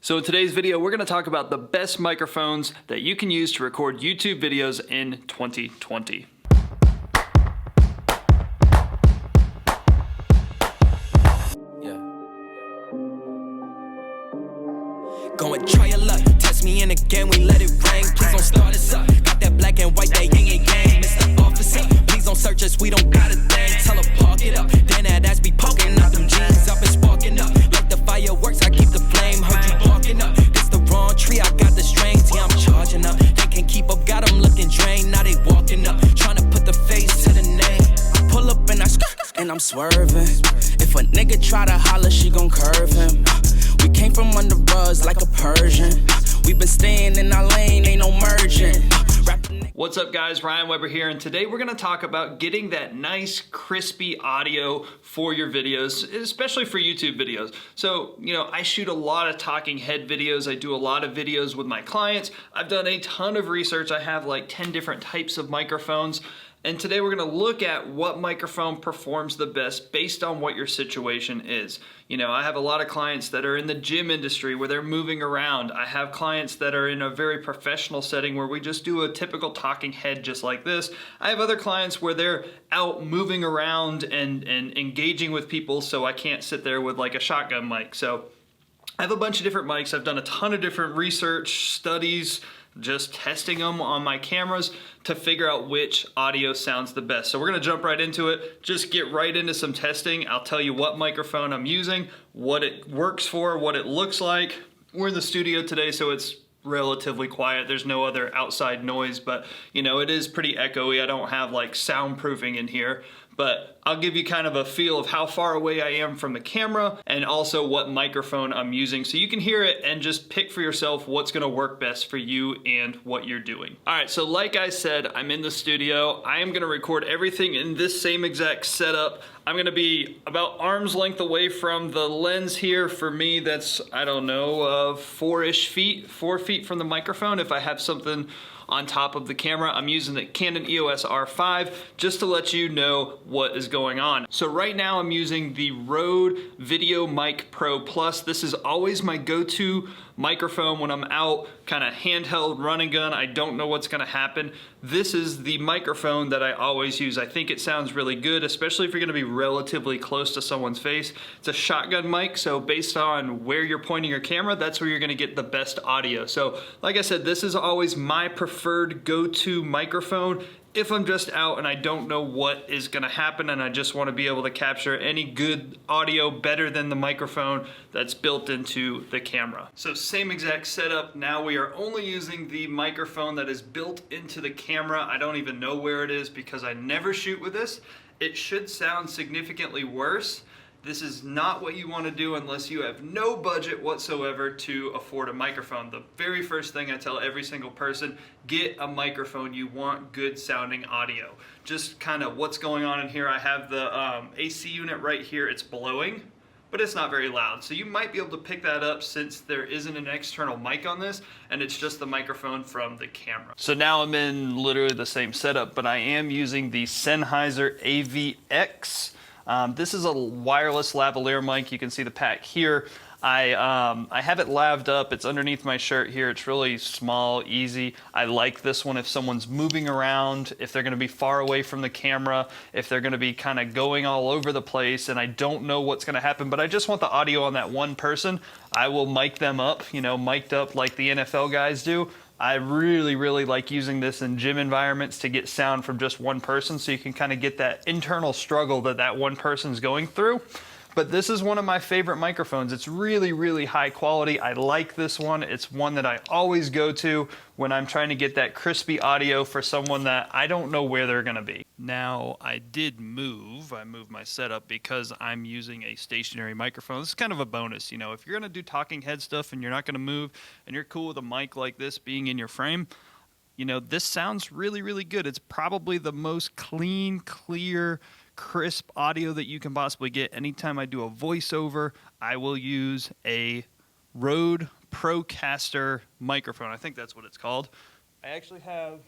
So in today's video, we're going to talk about the best microphones that you can use to record YouTube videos in 2020. Go and try your luck, test me in again, we let it rain. Please don't start us up, got that black and white, that yin and yang. Mr. Officer, please don't search us, we don't got a thing. Tell her park it up, then that ass be poking out them jeans up and sparking up. Like the fireworks, I keep the flame, heard you barking up. This the wrong tree, I got the strings, yeah, I'm charging up. They can't keep up, got them looking drained, now they walking up. Trying to put the face to the name. Pull up and I and I'm swerving. If a nigga try to holler, she gon' curve him. We came from under rugs like a Persian. We've been staying in our lane, ain't no merging. What's up guys, Ryan Weber here, and today we're gonna talk about getting that nice crispy audio for your videos, especially for YouTube videos. So, I shoot a lot of talking head videos. I do a lot of videos with my clients. I've done a ton of research. I have like 10 different types of microphones. And today we're gonna look at what microphone performs the best based on what your situation is. I have a lot of clients that are in the gym industry where they're moving around. I have clients that are in a very professional setting where we just do a typical talking head just like this. I have other clients where they're out moving around and engaging with people, so I can't sit there with like a shotgun mic. So I have a bunch of different mics. I've done a ton of different research, studies, just testing them on my cameras to figure out which audio sounds the best. So we're gonna jump right into it, just get right into some testing. I'll tell you what microphone I'm using, what it works for, what it looks like. We're in the studio today, so it's relatively quiet. There's no other outside noise, but it is pretty echoey. I don't have like soundproofing in here, but I'll give you kind of a feel of how far away I am from the camera and also what microphone I'm using so you can hear it and just pick for yourself what's gonna work best for you and what you're doing. All right, so like I said, I'm in the studio. I am gonna record everything in this same exact setup. I'm gonna be about arm's length away from the lens here. For me, that's, I don't know, 4 feet from the microphone. If I have something on top of the camera, I'm using the Canon EOS R5 just to let you know what is going on. So right now I'm using the Rode Video Mic Pro Plus. This is always my go-to microphone when I'm out kind of handheld running gun. I don't know what's gonna happen. This is the microphone that I always use. I think it sounds really good, especially if you're gonna be relatively close to someone's face. It's a shotgun mic, so based on where you're pointing your camera, that's where you're gonna get the best audio. So like I said, this is always my preferred go-to microphone if I'm just out and I don't know what is gonna happen and I just wanna be able to capture any good audio better than the microphone that's built into the camera. So same exact setup. Now we are only using the microphone that is built into the camera. I don't even know where it is because I never shoot with this. It should sound significantly worse. This is not what you want to do unless you have no budget whatsoever to afford a microphone. The very first thing I tell every single person, get a microphone. You want good sounding audio. Just kind of what's going on in here. I have the AC unit right here. It's blowing, but it's not very loud. So you might be able to pick that up since there isn't an external mic on this and it's just the microphone from the camera. So now I'm in literally the same setup, but I am using the Sennheiser AVX. This is a wireless lavalier mic. You can see the pack here. I have it laved up. It's underneath my shirt here. It's really small, easy. I like this one if someone's moving around, if they're gonna be far away from the camera, if they're gonna be kind of going all over the place and I don't know what's gonna happen, but I just want the audio on that one person. I will mic them up, mic'd up like the NFL guys do. I really, really like using this in gym environments to get sound from just one person so you can kind of get that internal struggle that one person's going through. But this is one of my favorite microphones. It's really, really high quality. I like this one. It's one that I always go to when I'm trying to get that crispy audio for someone that I don't know where they're gonna be. Now, I moved my setup because I'm using a stationary microphone. This is kind of a bonus, if you're gonna do talking head stuff and you're not gonna move and you're cool with a mic like this being in your frame, this sounds really, really good. It's probably the most clean, clear, crisp audio that you can possibly get. Anytime I do a voiceover, I will use a Rode Procaster microphone. I think that's what it's called. I actually have,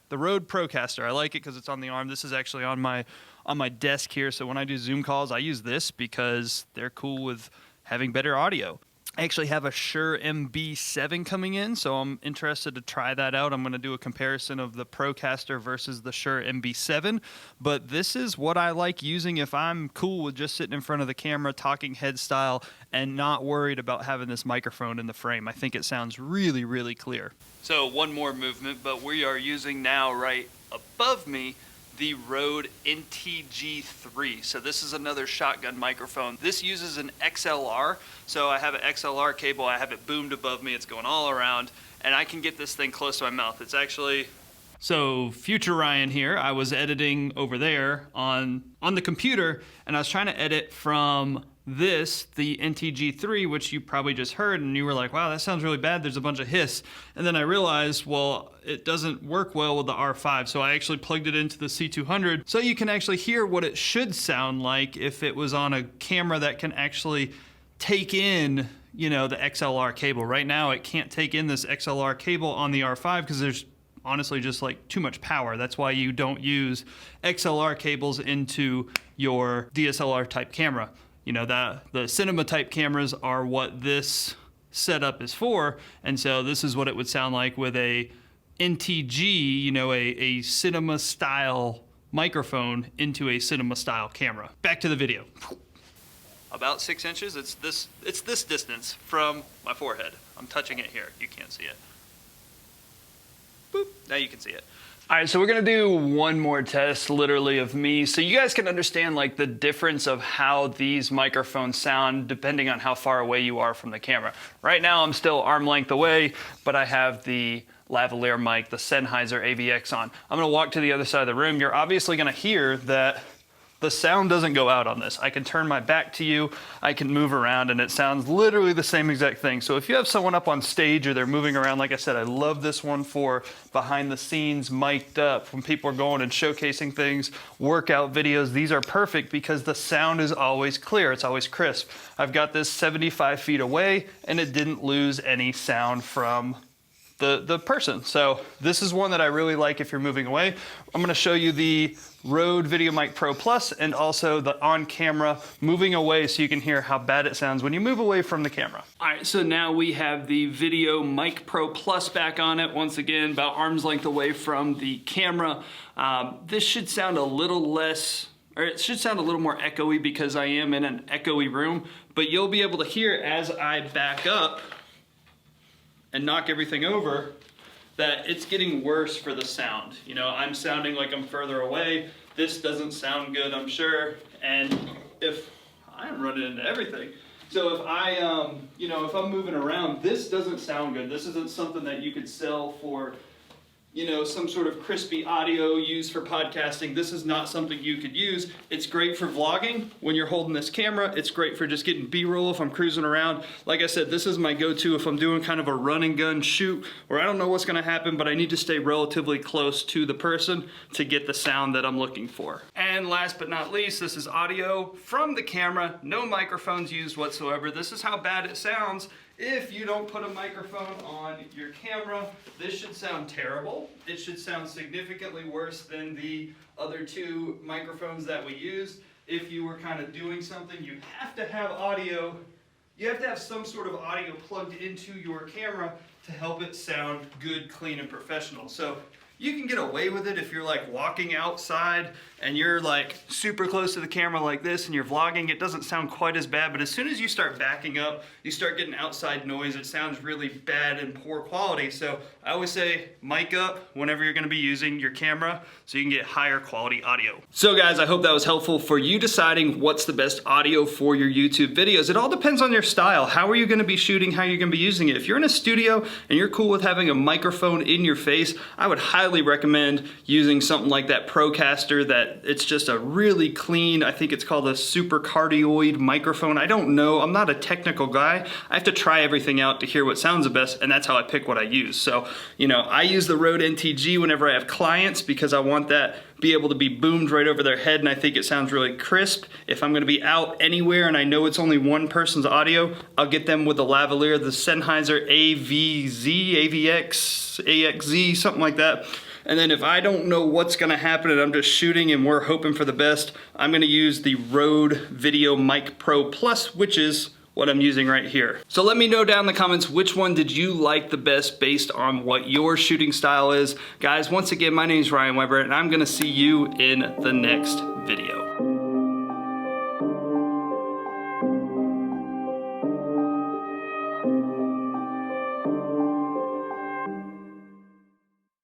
the Rode Procaster. I like it because it's on the arm. This is actually on my desk here. So when I do Zoom calls, I use this because they're cool with having better audio. I actually have a Shure MB7 coming in, so I'm interested to try that out. I'm going to do a comparison of the Procaster versus the Shure MB7, but this is what I like using if I'm cool with just sitting in front of the camera, talking head style, and not worried about having this microphone in the frame. I think it sounds really, really clear. So one more movement, but we are using now right above me the Rode NTG3. So this is another shotgun microphone. This uses an XLR. So I have an XLR cable, I have it boomed above me, it's going all around, and I can get this thing close to my mouth. It's actually, so future Ryan here, I was editing over there on the computer, and I was trying to edit from this, the NTG3, which you probably just heard, and you were like, wow, that sounds really bad, there's a bunch of hiss. And then I realized, well, it doesn't work well with the R5, so I actually plugged it into the C200, so you can actually hear what it should sound like if it was on a camera that can actually take in, you know, the XLR cable. Right now, it can't take in this XLR cable on the R5 because there's honestly just like too much power. That's why you don't use XLR cables into your DSLR type camera. You know, the cinema type cameras are what this setup is for, and so this is what it would sound like with a NTG, you know, a cinema style microphone into a cinema style camera. Back to the video. About 6 inches, it's this distance from my forehead. I'm touching it here, you can't see it. Boop, now you can see it. All right, so we're gonna do one more test literally of me so you guys can understand like the difference of how these microphones sound depending on how far away you are from the camera. Right now I'm still arm length away, but I have the lavalier mic, the Sennheiser AVX on. I'm gonna walk to the other side of the room. You're obviously gonna hear that the sound doesn't go out on this. I can turn my back to you, I can move around, and it sounds literally the same exact thing. So if you have someone up on stage or they're moving around, like I said, I love this one for behind the scenes, mic'd up, when people are going and showcasing things, workout videos. These are perfect because the sound is always clear, it's always crisp. I've got this 75 feet away and it didn't lose any sound from the person. So this is one that I really like if you're moving away. I'm gonna show you the Rode VideoMic Pro Plus and also the on-camera moving away so you can hear how bad it sounds when you move away from the camera. All right, so now we have the VideoMic Pro Plus back on it. Once again, about arm's length away from the camera. This should sound a little less, or it should sound a little more echoey because I am in an echoey room, but you'll be able to hear as I back up and knock everything over, that it's getting worse for the sound. You know, I'm sounding like I'm further away. This doesn't sound good, I'm sure. And if I'm running into everything. So if I, you know, if I'm moving around, this doesn't sound good. This isn't something that you could sell for, you know, some sort of crispy audio used for podcasting. This is not something you could use. It's great for vlogging when you're holding this camera. It's great for just getting B-roll if I'm cruising around. Like I said, this is my go-to if I'm doing kind of a run and gun shoot where I don't know what's gonna happen, but I need to stay relatively close to the person to get the sound that I'm looking for. And last but not least, this is audio from the camera. No microphones used whatsoever. This is how bad it sounds. If you don't put a microphone on your camera, this should sound terrible. It should sound significantly worse than the other two microphones that we use. If you were kind of doing something, you have to have audio. You have to have some sort of audio plugged into your camera to help it sound good, clean, and professional. So you can get away with it if you're like walking outside and you're like super close to the camera like this and you're vlogging. It doesn't sound quite as bad, but as soon as you start backing up, you start getting outside noise. It sounds really bad and poor quality. So I always say mic up whenever you're gonna be using your camera so you can get higher quality audio. So guys, I hope that was helpful for you deciding what's the best audio for your YouTube videos. It all depends on your style. How are you gonna be shooting? How are you gonna be using it? If you're in a studio and you're cool with having a microphone in your face, I would highly recommend using something like that Procaster that it's just a really clean, I think it's called a super cardioid microphone. I don't know, I'm not a technical guy. I have to try everything out to hear what sounds the best, and that's how I pick what I use. So, you know, I use the Rode NTG whenever I have clients because I want that be able to be boomed right over their head, and I think it sounds really crisp. If I'm gonna be out anywhere and I know it's only one person's audio, I'll get them with the lavalier, the Sennheiser AVX, AXZ, something like that. And then if I don't know what's gonna happen and I'm just shooting and we're hoping for the best, I'm gonna use the Rode VideoMic Pro Plus, which is what I'm using right here. So let me know down in the comments which one did you like the best based on what your shooting style is. Guys, once again, my name is Ryan Weber and I'm gonna see you in the next video.